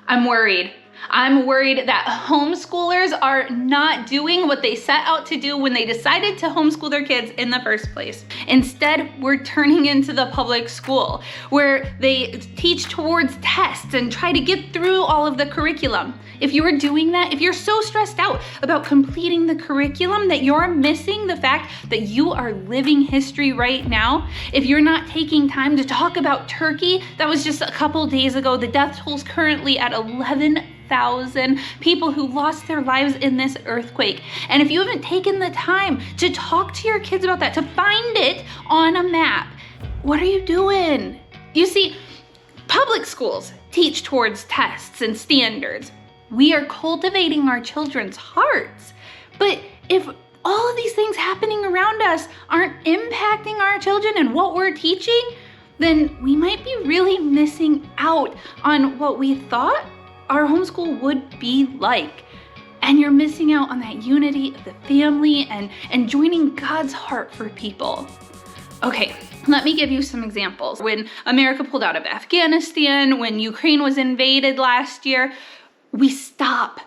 I'm worried. I'm worried that homeschoolers are not doing what they set out to do when they decided to homeschool their kids in the first place. Instead, we're turning into the public school where they teach towards tests and try to get through all of the curriculum. If you are doing that, if you're so stressed out about completing the curriculum that you're missing the fact that you are living history right now, if you're not taking time to talk about Turkey, that was just a couple days ago, the death toll's currently at 11,000 people who lost their lives in this earthquake. And if you haven't taken the time to talk to your kids about that, to find it on a map, what are you doing? You see, public schools teach towards tests and standards. We are cultivating our children's hearts. But if all of these things happening around us aren't impacting our children and what we're teaching, then we might be really missing out on what we thought our homeschool would be like. And you're missing out on that unity of the family and joining God's heart for people. Okay, let me give you some examples. When America pulled out of Afghanistan, when Ukraine was invaded last year, we stop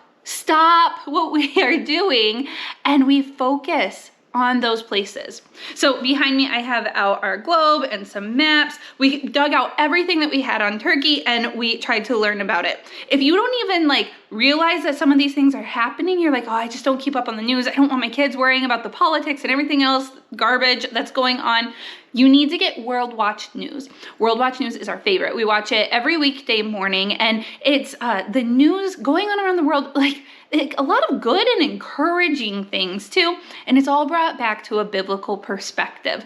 what we are doing and we focus on those places. So behind me, I have out our globe and some maps. We dug out everything that we had on Turkey and we tried to learn about it. If you don't even realize that some of these things are happening, you're like, oh, I just don't keep up on the news. I don't want my kids worrying about the politics and everything else garbage that's going on. You need to get World Watch News. World Watch News is our favorite. We watch it every weekday morning and it's the news going on around the world, a lot of good and encouraging things too. And it's all brought back to a biblical perspective.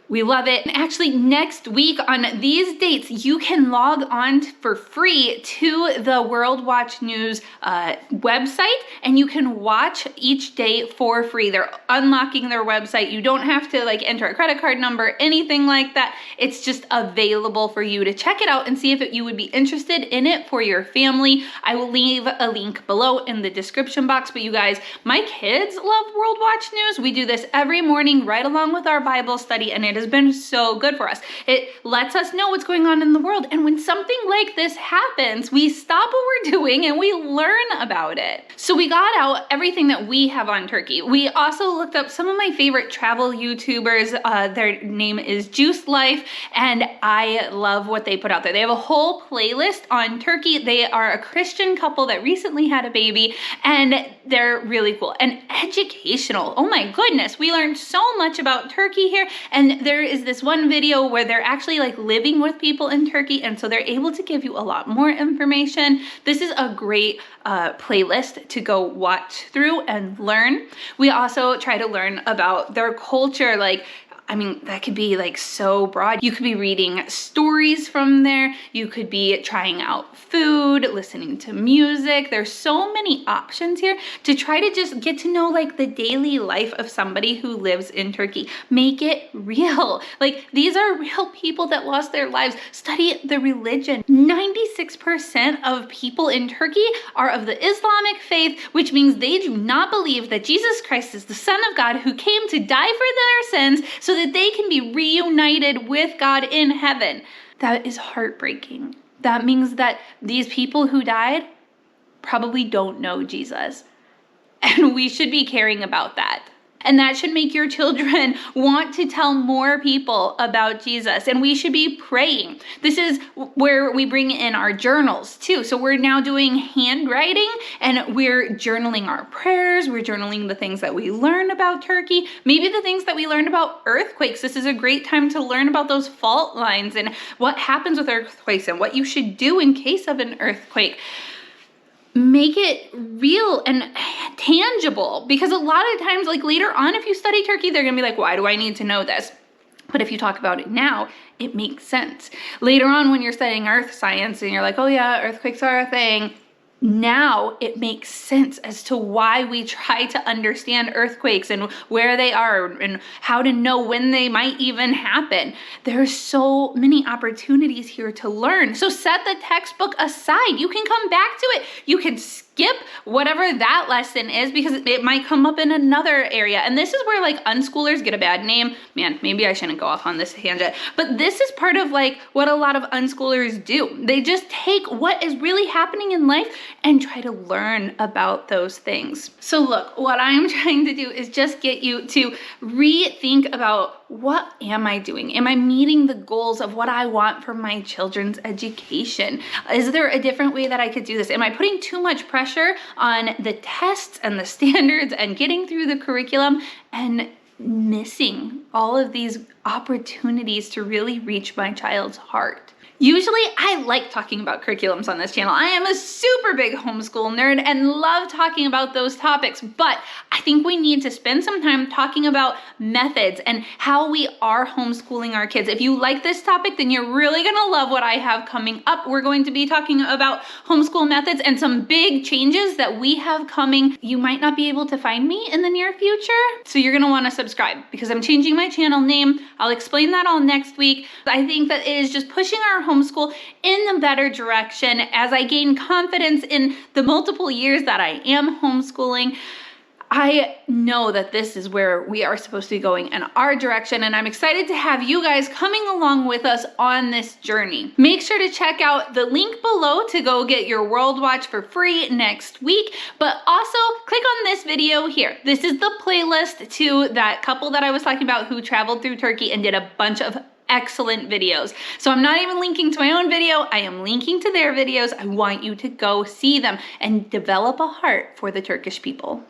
We love it. And actually next week on these dates, you can log on for free to the World Watch News website and you can watch each day for free. They're unlocking their website. You don't have to enter a credit card number, anything like that. It's just available for you to check it out and see if you would be interested in it for your family. I will leave a link below in the description box, but you guys, my kids love World Watch News. We do this every morning right along with our Bible study and it has been so good for us. It lets us know what's going on in the world. And when something like this happens, we stop what we're doing and we learn about it. So we got out everything that we have on Turkey. We also looked up some of my favorite travel YouTubers. Their name is Juice Life, and I love what they put out there. They have a whole playlist on Turkey. They are a Christian couple that recently had a baby, and they're really cool and educational. Oh my goodness, we learned so much about Turkey here, and there is this one video where they're actually living with people in Turkey, and so they're able to give you a lot more information. This is a great playlist to go watch through and learn. We also try to learn about their culture, that could be so broad. You could be reading stories from there. You could be trying out food, listening to music. There's so many options here to try to just get to know the daily life of somebody who lives in Turkey. Make it real. These are real people that lost their lives. Study the religion. 96% of people in Turkey are of the Islamic faith, which means they do not believe that Jesus Christ is the Son of God who came to die for their sins so that they can be reunited with God in heaven. That is heartbreaking. That means that these people who died probably don't know Jesus. And we should be caring about that. And that should make your children want to tell more people about Jesus. And we should be praying. This is where we bring in our journals too. So we're now doing handwriting and we're journaling our prayers. We're journaling the things that we learn about Turkey. Maybe the things that we learned about earthquakes. This is a great time to learn about those fault lines and what happens with earthquakes and what you should do in case of an earthquake. Make it real and tangible, because a lot of times, later on, if you study Turkey, they're gonna be like, why do I need to know this? But if you talk about it now, it makes sense. Later on, when you're studying earth science and you're like, oh yeah, earthquakes are a thing, now it makes sense as to why we try to understand earthquakes and where they are and how to know when they might even happen. There are so many opportunities here to learn. So set the textbook aside. You can come back to it. You can skip skip whatever that lesson is because it might come up in another area. And this is where like unschoolers get a bad name. Man, maybe I shouldn't go off on this tangent, but this is part of like what a lot of unschoolers do. They just take what is really happening in life and try to learn about those things. So look, what I am trying to do is just get you to rethink about, what am I doing? Am I meeting the goals of what I want for my children's education? Is there a different way that I could do this? Am I putting too much pressure on the tests and the standards and getting through the curriculum and missing all of these opportunities to really reach my child's heart? Usually I like talking about curriculums on this channel. I am a super big homeschool nerd and love talking about those topics, but I think we need to spend some time talking about methods and how we are homeschooling our kids. If you like this topic, then you're really gonna love what I have coming up. We're going to be talking about homeschool methods and some big changes that we have coming. You might not be able to find me in the near future, so you're gonna wanna subscribe because I'm changing my channel name. I'll explain that all next week. I think that it is just pushing our homeschool in the better direction as I gain confidence in the multiple years that I am homeschooling. I know that this is where we are supposed to be going in our direction, and I'm excited to have you guys coming along with us on this journey. Make sure to check out the link below to go get your World Watch for free next week, but also click on this video here. This is the playlist to that couple that I was talking about who traveled through Turkey and did a bunch of excellent videos. So I'm not even linking to my own video, I am linking to their videos. I want you to go see them and develop a heart for the Turkish people.